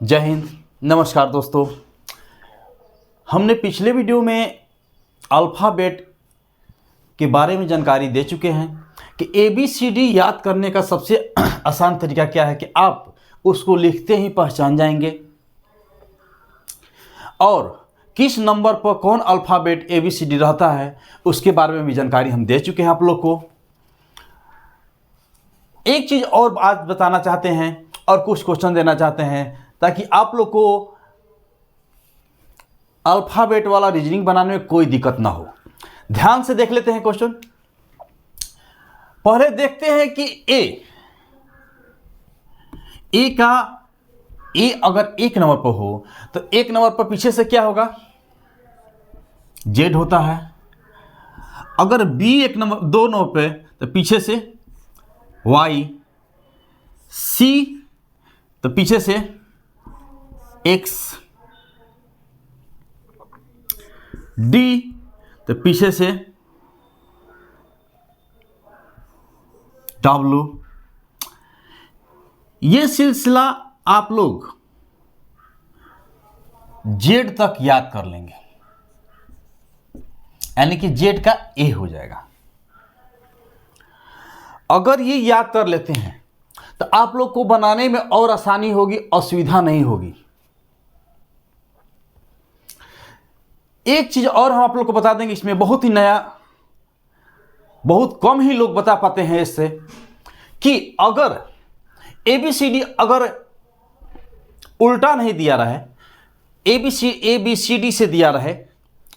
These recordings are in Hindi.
जय हिंद, नमस्कार दोस्तों। हमने पिछले वीडियो में अल्फ़ाबेट के बारे में जानकारी दे चुके हैं कि ABCD याद करने का सबसे आसान तरीका क्या है कि आप उसको लिखते ही पहचान जाएंगे और किस नंबर पर कौन अल्फ़ाबेट ABCD रहता है उसके बारे में भी जानकारी हम दे चुके हैं आप लोग को। एक चीज़ और आज बताना चाहते हैं और कुछ क्वेश्चन देना चाहते हैं ताकि आप लोग को अल्फ़ाबेट वाला रीजनिंग बनाने में कोई दिक्कत ना हो। ध्यान से देख लेते हैं क्वेश्चन। पहले देखते हैं कि ए अगर एक नंबर पर हो तो एक नंबर पर पीछे से क्या होगा? जेड होता है। अगर बी एक नंबर दो नंबर पे तो पीछे से वाई, सी तो पीछे से एक्स, डी तो पीछे से डब्लू। ये सिलसिला आप लोग जेड तक याद कर लेंगे, यानी कि जेड का ए हो जाएगा। अगर ये याद कर लेते हैं तो आप लोग को बनाने में और आसानी होगी, असुविधा नहीं होगी। एक चीज और हम आप लोग को बता देंगे, इसमें बहुत ही नया, बहुत कम ही लोग बता पाते हैं इससे, कि अगर ABCD अगर उल्टा नहीं दिया रहा है, ABCD से दिया रहे,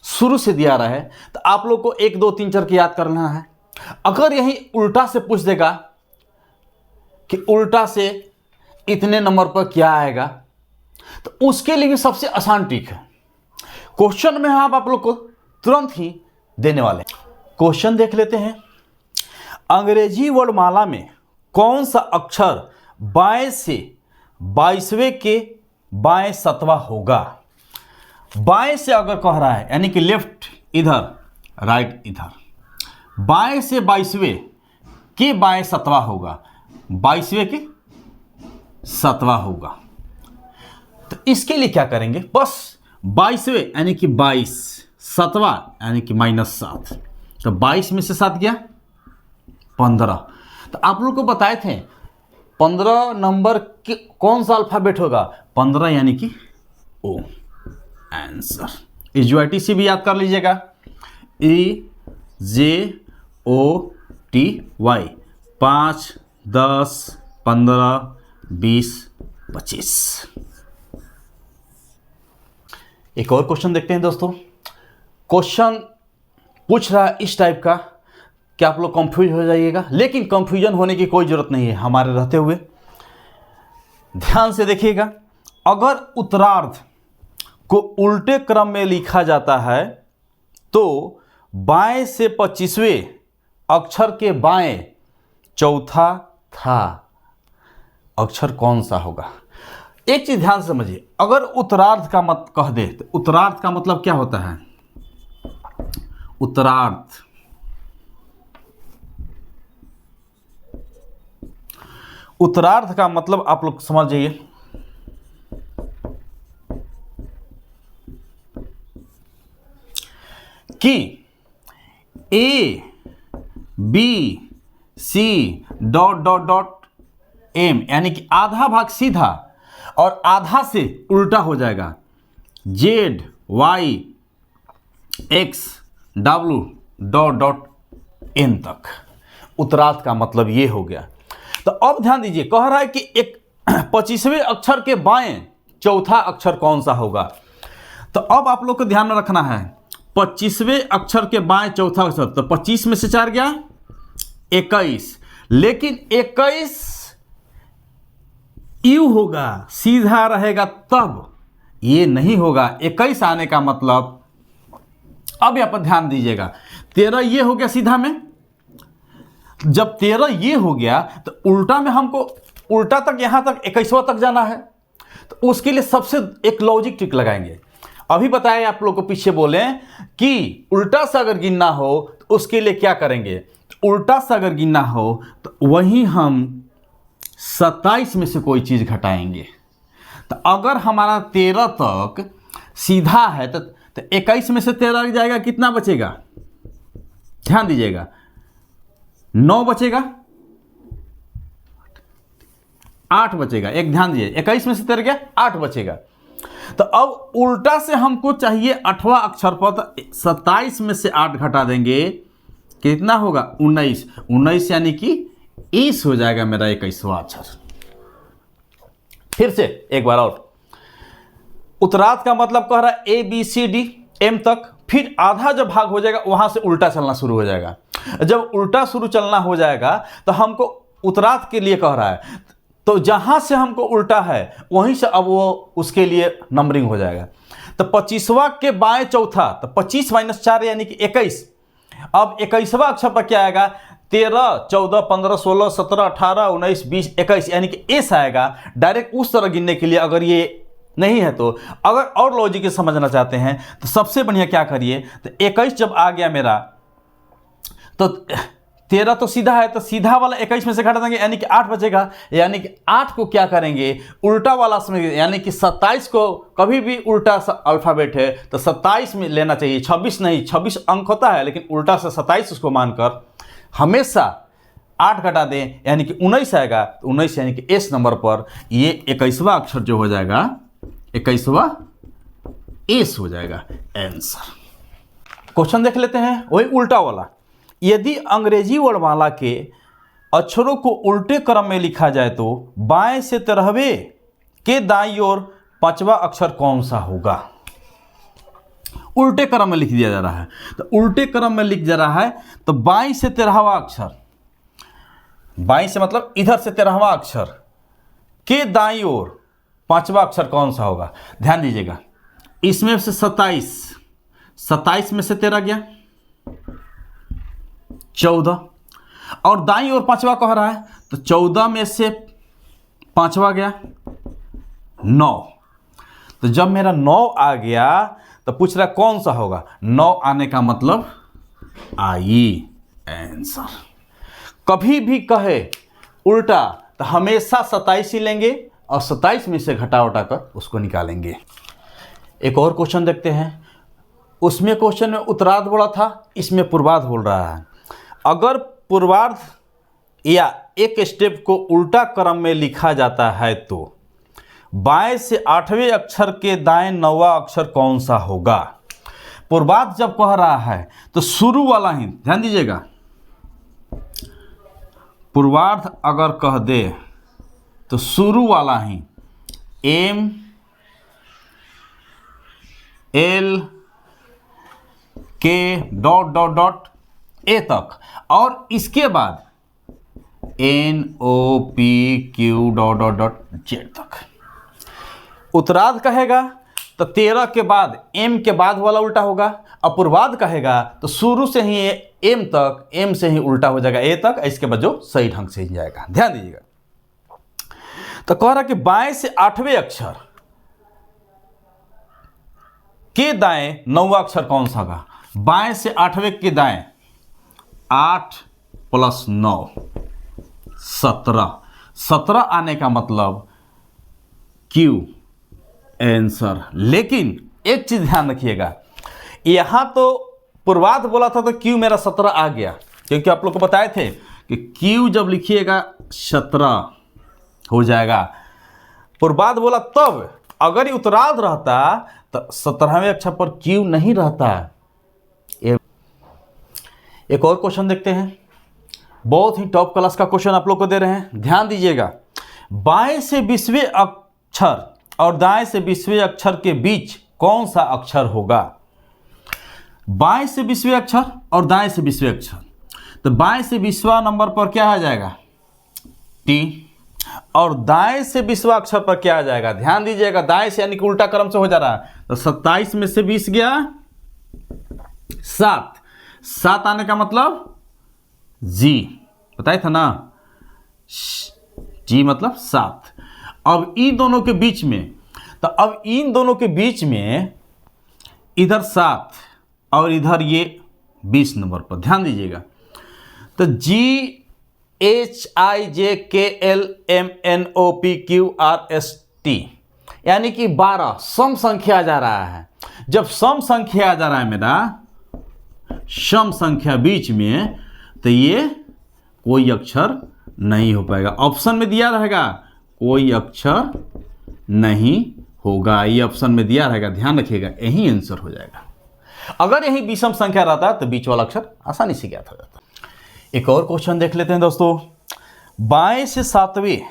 शुरू से दिया रहे, तो आप लोग को 1 2 3 4 के याद करना है। अगर यही उल्टा से पूछ देगा कि उल्टा से इतने नंबर पर क्या आएगा, तो उसके लिए भी सबसे आसान ट्रिक है। क्वेश्चन में हम आप लोग को तुरंत ही देने वाले हैं। क्वेश्चन देख लेते हैं। अंग्रेजी वर्णमाला में कौन सा अक्षर बाएं से 22वें के बाएं 7वां होगा? बाएं से अगर कह रहा है यानी कि लेफ्ट इधर, राइट इधर, बाएं से 22वें के बाएं 7वां होगा, 22वें के 7वां होगा। तो इसके लिए क्या करेंगे? बस 22वें यानी कि 22, 7वां यानी कि -7, तो 22 में से 7 गया 15। तो आप लोग को बताए थे 15 नंबर के कौन सा अल्फ़ाबेट होगा? 15 यानी कि ओ। आंसर EJOTY भी याद कर लीजिएगा, EJOTY, 5 10 15 20 25। एक और क्वेश्चन देखते हैं दोस्तों। क्वेश्चन पूछ रहा है इस टाइप का कि आप लोग कंफ्यूज हो जाइएगा, लेकिन कंफ्यूजन होने की कोई जरूरत नहीं है हमारे रहते हुए। ध्यान से देखिएगा। अगर उत्तरार्ध को उल्टे क्रम में लिखा जाता है तो बाएं से 25वें अक्षर के बाएं चौथा था अक्षर कौन सा होगा? एक चीज ध्यान से समझिए। अगर उत्तरार्ध का मत कह दे तो उत्तरार्ध का मतलब क्या होता है? उत्तरार्ध का मतलब आप लोग समझ जाइए, कि A B C ... M, यानी कि आधा भाग सीधा और आधा से उल्टा हो जाएगा, Z Y X W ... N तक। उत्तरार्ध का मतलब ये हो गया। तो अब ध्यान दीजिए, कह रहा है कि एक 25वें अक्षर के बाएं चौथा अक्षर कौन सा होगा। तो अब आप लोग को ध्यान में रखना है, 25वें अक्षर के बाएं चौथा अक्षर, तो 25 में से 4 गया 21, लेकिन 21 यू होगा, सीधा रहेगा, तब ये नहीं होगा। 21 आने का मतलब, अब यहाँ पर ध्यान दीजिएगा, 13 ये हो गया सीधा में। जब 13 ये हो गया तो उल्टा में हमको उल्टा तक, यहां तक 21वां तक जाना है, तो उसके लिए सबसे एक लॉजिक ट्रिक लगाएंगे। अभी बताए आप लोग को, पीछे बोले कि उल्टा से अगर गिनना हो तो उसके लिए क्या करेंगे? उल्टा से अगर गिनना हो तो वहीं हम 27 में से कोई चीज़ घटाएंगे, तो अगर हमारा 13 तक सीधा है तो 21 में से 13 जाएगा, कितना बचेगा? ध्यान दीजिएगा, 9 बचेगा, 8 बचेगा। एक ध्यान दीजिए, 21 में से 13 गया, 8 बचेगा। तो अब उल्टा से हमको चाहिए 8वां अक्षर पर, तो 27 में से 8 घटा देंगे, कितना होगा? 19। 19 यानी कि इस हो जाएगा मेरा 21वां अक्षर। फिर से एक बार और, उत्तरार्ध का मतलब कह रहा है ABCD M तक, फिर आधा जब भाग हो जाएगा वहां से उल्टा चलना शुरू हो जाएगा। जब उल्टा शुरू चलना हो जाएगा तो हमको उत्तरार्ध के लिए कह रहा है, तो जहां से हमको उल्टा है वहीं से अब वो उसके लिए नंबरिंग हो जाएगा। तो 25वां के बाएं चौथा, तो 25 - 4 यानी कि 21। अब 21वां अक्षर पर क्या आएगा? 13, 14, 15, 16, 17, 18, 19, 20, 21 यानी कि एस आएगा। डायरेक्ट उस तरह गिनने के लिए अगर ये नहीं है तो, अगर और लॉजिक के समझना चाहते हैं तो सबसे बढ़िया क्या करिए, तो 21 जब आ गया मेरा, तो 13 तो सीधा है, तो सीधा वाला 21 में से घटा देंगे यानी कि 8 बचेगा। यानी कि 8 को क्या करेंगे? उल्टा वाला समझ, यानी कि 27 को कभी भी उल्टा अल्फ़ाबेट है तो 27 में लेना चाहिए, 26 नहीं। 26 अंक होता है लेकिन उल्टा से 27 उसको मानकर हमेशा 8 घटा दें यानी कि 19 आएगा। तो 19 यानी कि एस नंबर पर ये 21वां अक्षर जो हो जाएगा, 21वां एस हो जाएगा आंसर। क्वेश्चन देख लेते हैं, वही उल्टा वाला। यदि अंग्रेजी वर्णमाला के अक्षरों को उल्टे क्रम में लिखा जाए तो बाएं से 13वें के दाईं ओर 5वां अक्षर कौन सा होगा? उल्टे क्रम में लिख दिया जा रहा है, तो उल्टे क्रम में लिख जा रहा है, तो बाईं से 13वां अक्षर, बाईं से मतलब इधर से 13वां अक्षर के दाईं ओर 5वां अक्षर कौन सा होगा? ध्यान दीजिएगा, इसमें से 27 में से 13 गया, 14, और दाईं ओर 5वां कह रहा है, तो 14 में से 5वां गया, 9। तो जब मेरा 9 आ गया तो पूछ रहा है कौन सा होगा? 9 आने का मतलब आई आंसर। कभी भी कहे उल्टा तो हमेशा 27 ही लेंगे और 27 में से घटा उठा कर उसको निकालेंगे। एक और क्वेश्चन देखते हैं, उसमें क्वेश्चन में उत्तरार्ध बोला था, इसमें पूर्वार्ध बोल रहा है। अगर पूर्वार्ध या एक स्टेप को उल्टा क्रम में लिखा जाता है तो बाएं से 8वें अक्षर के दाएं 9वां अक्षर कौन सा होगा? पूर्वार्ध जब कह रहा है तो शुरू वाला ही, ध्यान दीजिएगा, पूर्वार्ध अगर कह दे तो शुरू वाला ही M L K dot dot dot A तक, और इसके बाद N O P Q dot dot dot Z तक। उत्तरार्ध कहेगा तो 13 के बाद M के बाद वाला उल्टा होगा, और पूर्वार्ध कहेगा तो शुरू से ही M तक, M से ही उल्टा हो जाएगा A तक, इसके बाद जो सही ढंग से ही जाएगा। ध्यान दीजिएगा, तो कह रहा कि बाएं से 8वें अक्षर के दाएं 9वां अक्षर कौन सा होगा? बाएं से 8वें के दाएं, 8 + 9 17, 17 आने का मतलब Q आंसर। लेकिन एक चीज ध्यान रखिएगा, यहां तो पूर्वार्ध बोला था तो Q मेरा 17 आ गया, क्योंकि आप लोग को बताए थे कि Q जब लिखिएगा 17 हो जाएगा। पूर्वार्ध बोला तब, अगर ये उत्तरार्ध रहता तो 17वें अक्षर पर Q नहीं रहता। एक और क्वेश्चन देखते हैं, बहुत ही टॉप क्लास का क्वेश्चन आप लोग को दे रहे हैं, ध्यान दीजिएगा। बाएं से 20वें अक्षर और दाएं से 20वें अक्षर के बीच कौन सा अक्षर होगा? बाएं से 20वें अक्षर और दाएं से 20वें अक्षर, तो बाएं से 20वां नंबर पर क्या आ जाएगा? T, और दाएं से 20वां अक्षर पर क्या आ जाएगा? ध्यान दीजिएगा, दाएं से यानी कि उल्टा क्रम से हो जा रहा है, तो 27 में से 20 गया, 7 आने का मतलब G, बताया था ना, G मतलब 7। अब इन दोनों के बीच में, तो अब इन दोनों के बीच में इधर 7 और इधर ये 20 नंबर पर, ध्यान दीजिएगा, तो GHIJKLMNOPQRST यानी कि 12 सम संख्या जा रहा है। जब सम संख्या आ जा रहा है मेरा, सम संख्या बीच में, तो ये कोई अक्षर नहीं हो पाएगा। ऑप्शन में दिया रहेगा कोई अक्षर नहीं होगा, ये ऑप्शन में दिया रहेगा, ध्यान रखिएगा, यही आंसर हो जाएगा। अगर यही विषम संख्या रहता तो बीच वाला अक्षर आसानी से ज्ञात हो जाता। एक और क्वेश्चन देख लेते हैं दोस्तों। बाएं से 7वें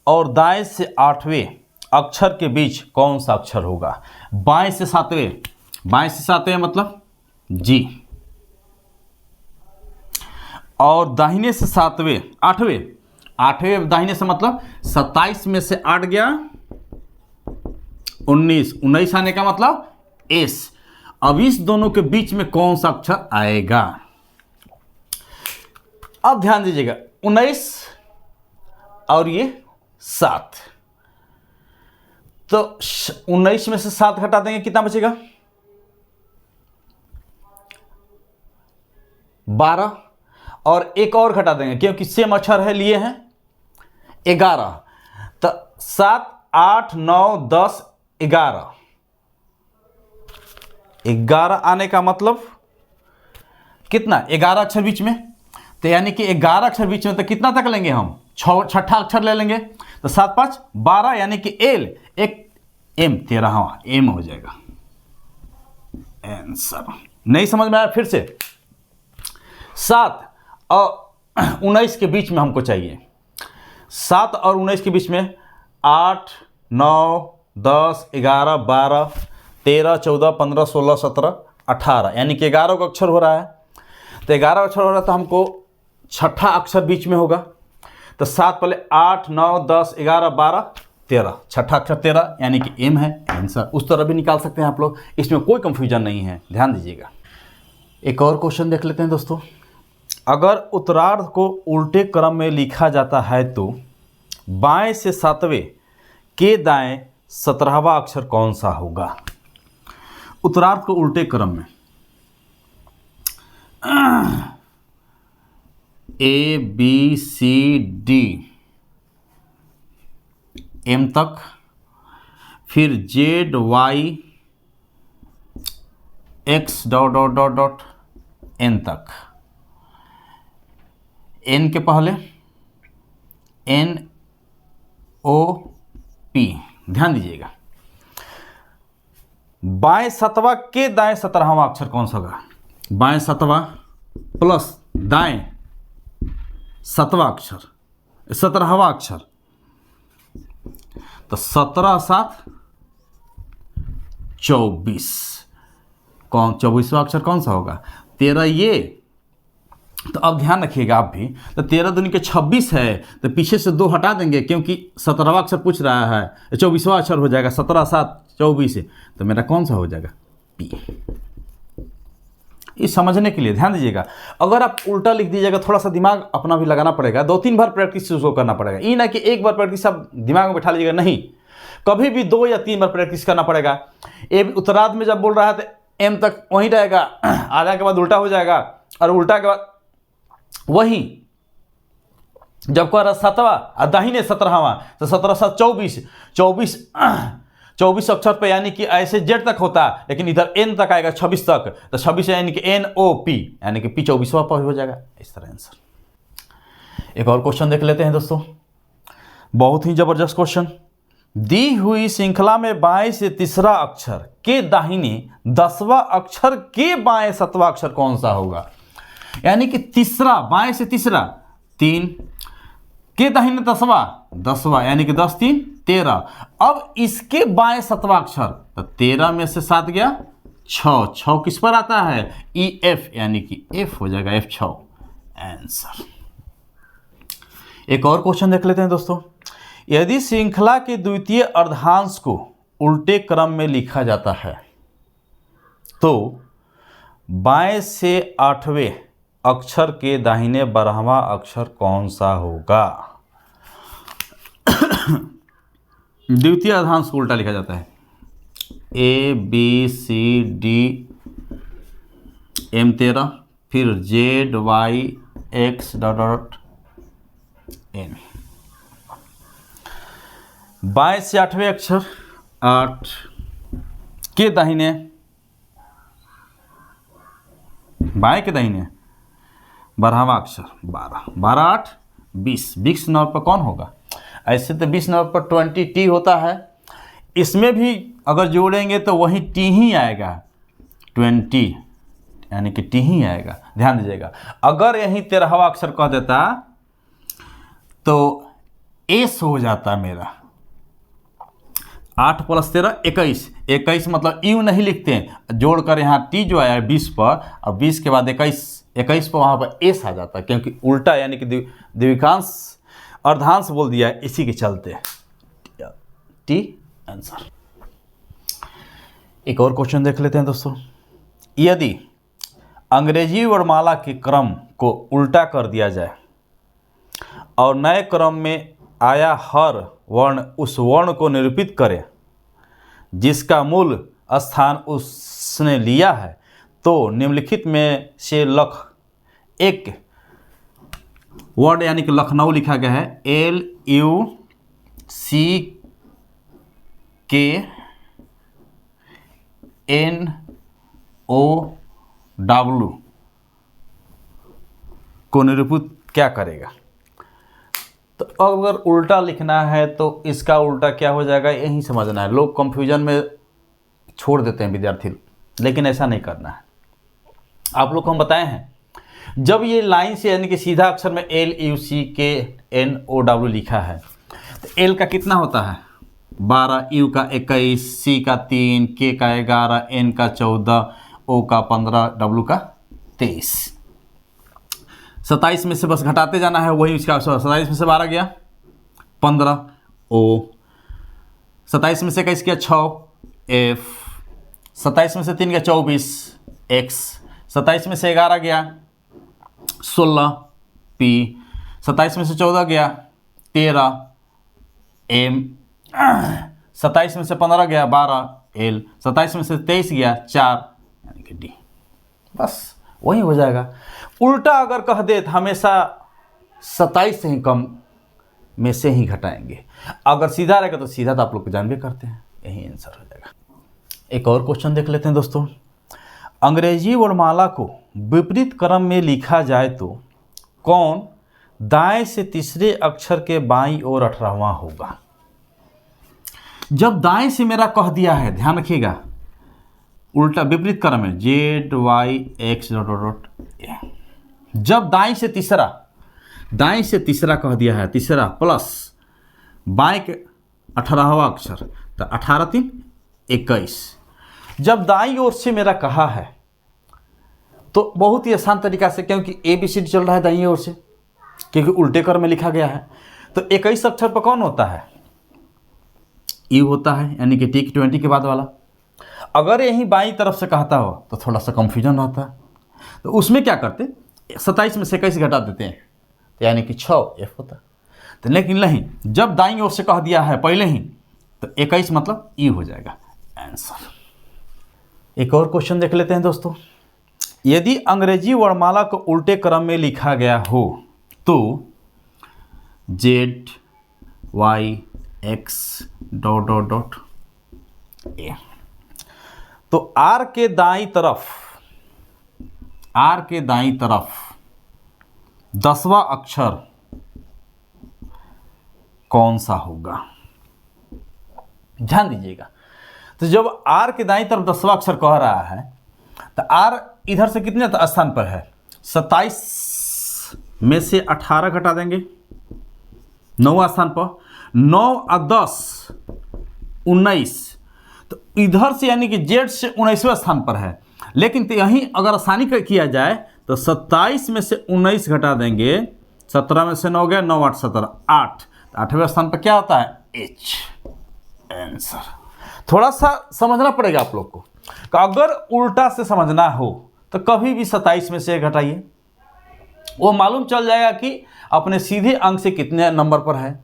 और दाएं से 8वें अक्षर के बीच कौन सा अक्षर होगा? बाएं से 7वें, बाएं से 7वें मतलब जी, और दाहिने से 7वें 8वें, 8वें दाहिने से मतलब 27 में से 8 गया 19, 19 आने का मतलब एस। अब इस दोनों के बीच में कौन सा अक्षर आएगा? अब ध्यान दीजिएगा, 19 और ये 7, तो 19 में से 7 घटा देंगे, कितना बचेगा? 12, और एक और घटा देंगे क्योंकि सेम अक्षर है, लिए हैं 11, तो 7 8 9 10 11, 11 आने का मतलब कितना? 11 अक्षर बीच में, तो यानी कि 11 अक्षर बीच में, तो कितना तक लेंगे हम? छठा अक्षर ले लेंगे, तो 7 5 12, यानी कि एल, एक एम 13वां एम हो जाएगा आंसर। नहीं समझ में आया? फिर से 7 और 19 के बीच में हमको चाहिए, 7 और 19 के बीच में 8 9 10 11 12 13 14 15 16 17 18, यानी कि 11 का अक्षर हो रहा है। तो 11 अक्षर हो रहा है, तो हमको छठा अक्षर बीच में होगा, तो 7 पहले 8 9 10 11 12 13, छठा अक्षर 13, यानी कि एम है आंसर। उस तरह भी निकाल सकते हैं आप लोग, इसमें कोई कंफ्यूजन नहीं है, ध्यान दीजिएगा। एक और क्वेश्चन देख लेते हैं दोस्तों। अगर उत्तरार्ध को उल्टे क्रम में लिखा जाता है तो बाएं से 7वें के दाएं 17वां अक्षर कौन सा होगा? उत्तरार्ध को उल्टे क्रम में, A B C D M तक, फिर Z Y X dot dot dot dot N तक। एन के पहले एन ओ पी, ध्यान दीजिएगा। बाएं 7वां के दाएं 17वां अक्षर कौन सा होगा? बाएं 7वां प्लस दाएं 7वां अक्षर, 17वां अक्षर, तो 17 7 24, कौन 24वां अक्षर कौन सा होगा? 13 ये, तो अब ध्यान रखिएगा आप भी, तो 13 दूनी के 26 है, तो पीछे से 2 हटा देंगे क्योंकि 17वां अक्षर पूछ रहा है, 24वां अक्षर हो जाएगा, 17 7 24, तो मेरा कौन सा हो जाएगा? पी। इस समझने के लिए ध्यान दीजिएगा। अगर आप उल्टा लिख दीजिएगा, थोड़ा सा दिमाग अपना भी लगाना पड़ेगा, 2-3 बार प्रैक्टिस उसको करना पड़ेगा। ये ना कि एक बार प्रैक्टिस आप दिमाग में बैठा लीजिएगा, नहीं, कभी भी 2 या 3 बार प्रैक्टिस करना पड़ेगा। ए उत्तरार्ध में जब बोल रहा है तो एम तक वहीं रहेगा, आधा के बाद उल्टा हो जाएगा, और उल्टा के बाद वही जब कह रहा 7वां और दाहिने 17वां, तो 17 7 24 24 अक्षर पे, यानी कि ऐसे जेड तक होता, लेकिन इधर एन तक आएगा 26 तक, तो 26 यानी कि एन ओ पी, यानी कि पी 24वां पर हो जाएगा। इस तरह आंसर। एक और क्वेश्चन देख लेते हैं दोस्तों, बहुत ही जबरदस्त क्वेश्चन। दी हुई श्रृंखला में बाएं से तीसरा अक्षर के दाहिने 10वां अक्षर के बाएं 7वां अक्षर कौन सा होगा? यानी कि तीसरा, बाएं से तीसरा 3 के दाहिने 10वां, यानी कि 10 3 13। अब इसके बाएं 7वां अक्षर, तो 13 में से 7 गया 6 किस पर आता है? ई एफ, यानी कि एफ हो जाएगा, F 6 आंसर। एक और क्वेश्चन देख लेते हैं दोस्तों। यदि श्रृंखला के द्वितीय अर्धांश को उल्टे क्रम में लिखा जाता है तो बाएं से 8वें अक्षर के दाहिने 12वां अक्षर कौन सा होगा? द्वितीय अर्धांश को उल्टा लिखा जाता है, A B C D M 13, फिर Z Y X dot dot N. बाएं से 8वें अक्षर 8 के दाहिने, बाएं के दाहिने 12वां अक्षर 12, 12 8 20, 20 नंबर पर कौन होगा? ऐसे तो 20 नंबर पर 20 टी होता है, इसमें भी अगर जोड़ेंगे तो वही टी ही आएगा, 20 यानी कि टी ही आएगा। ध्यान दीजिएगा, अगर यही 13वां अक्षर कह देता तो एस हो जाता मेरा। 8 + 13 21, 21 मतलब यू नहीं लिखते हैं, जोड़कर यहाँ टी जो आया 20 पर, और 20 के बाद 21 पर वहाँ पर एस आ जाता है, क्योंकि उल्टा यानी कि द्विविकांश अर्धांश बोल दिया है, इसी के चलते टी आंसर। एक और क्वेश्चन देख लेते हैं दोस्तों। यदि अंग्रेजी वर्णमाला के क्रम को उल्टा कर दिया जाए और नए क्रम में आया हर वर्ण उस वर्ण को निरूपित करे जिसका मूल स्थान उसने लिया है, तो निम्नलिखित में से एक वर्ड यानी कि लखनऊ लिखा गया है, LUCKNOW को निरूपित क्या करेगा? तो अगर उल्टा लिखना है तो इसका उल्टा क्या हो जाएगा, यही समझना है। लोग कंफ्यूजन में छोड़ देते हैं विद्यार्थी, लेकिन ऐसा नहीं करना है। आप लोग को हम बताए हैं, जब ये लाइन से यानी कि सीधा अक्षर में LUCKNOW लिखा है तो L का कितना होता है 12, U का 21, C का 3, K का 11, N का 14, O का 15, W का 23। 27 में से बस घटाते जाना है, वही इसका 27 में से 12 गया 15 O, 27 में से 21 गया 6 F, 27 में से 3 गया 24 X, 27 में से 11 गया 16 P, 27 में से 14 गया 13 M, 27 में से 15 गया 12 L, 27 में से 23 गया 4 यानी कि D। बस वही हो जाएगा। उल्टा अगर कह दे तो हमेशा 27 से ही कम में से ही घटाएंगे, अगर सीधा रहेगा तो सीधा, तो आप लोग जान भी करते हैं, यही आंसर हो जाएगा। एक और क्वेश्चन देख लेते हैं दोस्तों। अंग्रेजी वर्णमाला को विपरीत क्रम में लिखा जाए तो कौन दाएं से तीसरे अक्षर के बाईं ओर 18वां होगा? जब दाएं से मेरा कह दिया है, ध्यान रखिएगा, उल्टा विपरीत क्रम में ZYX ... जब दाएं से तीसरा कह दिया है, तीसरा प्लस बाएं के 18वां अक्षर, तो 18 3 21। जब दाईं ओर से मेरा कहा है तो बहुत ही आसान तरीका से, क्योंकि ABCD चल रहा है दाईं ओर से, क्योंकि उल्टे क्रम में लिखा गया है, तो 21 अक्षर पर कौन होता है? U होता है, यानी कि टी 20 के बाद वाला। अगर यही बाईं तरफ से कहता हो तो थोड़ा सा कंफ्यूजन रहता है, तो उसमें क्या करते, 27 में से 21 घटा देते हैं, तो यानी कि 6 F होता। तो लेकिन नहीं, जब दाईं ओर से कह दिया है पहले ही, तो 21 मतलब E हो जाएगा आंसर। एक और क्वेश्चन देख लेते हैं दोस्तों। यदि अंग्रेजी वर्णमाला को उल्टे क्रम में लिखा गया हो तो ZYX ... A, तो R के दाईं तरफ 10वां अक्षर कौन सा होगा? ध्यान दीजिएगा, तो जब R के दाईं तरफ 10वां अक्षर कह रहा है, तो R इधर से कितने स्थान पर है? 27 में से 18 घटा देंगे, 9वां स्थान पर, 9 और 10 19, तो इधर से यानी कि जेड से 19वें स्थान पर है। लेकिन तो यहीं अगर आसानी किया जाए तो 27 में से 19 घटा देंगे, 17 में से 9 गया, 9 8 17 8, तो 8वें स्थान पर क्या होता है? H answer. थोड़ा सा समझना पड़ेगा आप लोग को, कि अगर उल्टा से समझना हो तो कभी भी 27 में से घटाइए, वो मालूम चल जाएगा कि अपने सीधे अंक से कितने नंबर पर है।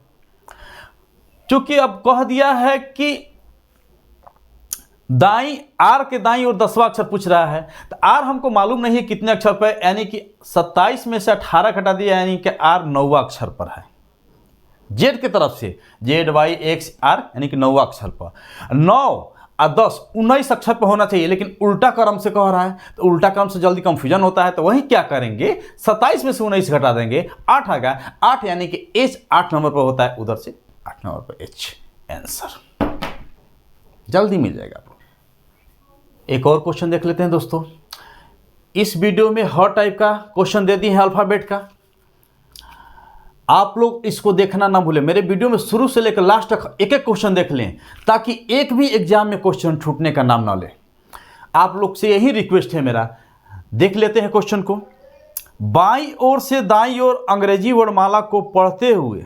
क्योंकि अब कह दिया है कि दाईं, R के दाईं और 10वां अक्षर पूछ रहा है, तो R हमको मालूम नहीं है कितने अक्षर पर, यानी कि 27 में से 18 घटा दिया, यानी कि R 9वां अक्षर पर है। जेड की तरफ से ZYXR यानी कि 9वां अक्षर पर, 9 और 10 19 अक्षर पर होना चाहिए, लेकिन उल्टा क्रम से कह रहा है, तो उल्टा क्रम से जल्दी कंफ्यूजन होता है। तो वही क्या करेंगे, 27 में से 19 घटा देंगे, 8 आ गया, 8 यानी कि H 8 नंबर पर होता है, उधर से 8 नंबर पर H आंसर जल्दी मिल जाएगा आपको। एक और क्वेश्चन देख लेते हैं दोस्तों। इस वीडियो में हर टाइप का क्वेश्चन दे दिए हैं अल्फाबेट का, आप लोग इसको देखना ना भूलें। मेरे वीडियो में शुरू से लेकर लास्ट तक एक एक क्वेश्चन देख लें, ताकि एक भी एग्जाम में क्वेश्चन छूटने का नाम ना ले। आप लोग से यही रिक्वेस्ट है मेरा। देख लेते हैं क्वेश्चन को। बाईं ओर से दाईं ओर अंग्रेजी वर्णमाला को पढ़ते हुए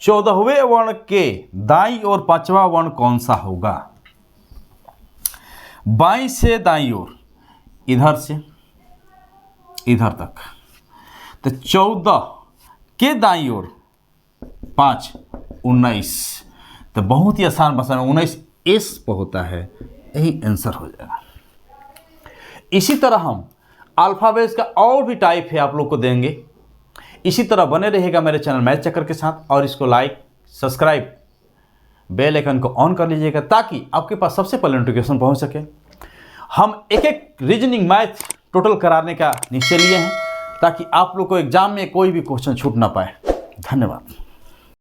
14वें वर्ण के दाईं ओर 5वां वर्ण कौन सा होगा? बाईं से दाईं ओर, इधर से इधर तक, तो 14 के दाईं ओर 5 19, तो बहुत ही आसान भाषा में 19 एस पर होता है, यही आंसर हो जाएगा। इसी तरह हम अल्फाबेट्स का और भी टाइप है आप लोग को देंगे। इसी तरह बने रहेगा मेरे चैनल मैथ चक्कर के साथ, और इसको लाइक सब्सक्राइब बेल आइकन को ऑन कर लीजिएगा, ताकि आपके पास सबसे पहले नोटिफिकेशन पहुंच सके। हम एक एक रीजनिंग मैथ टोटल कराने का निश्चय लिए हैं, ताकि आप लोग को एग्जाम में कोई भी क्वेश्चन छूट ना पाए। धन्यवाद।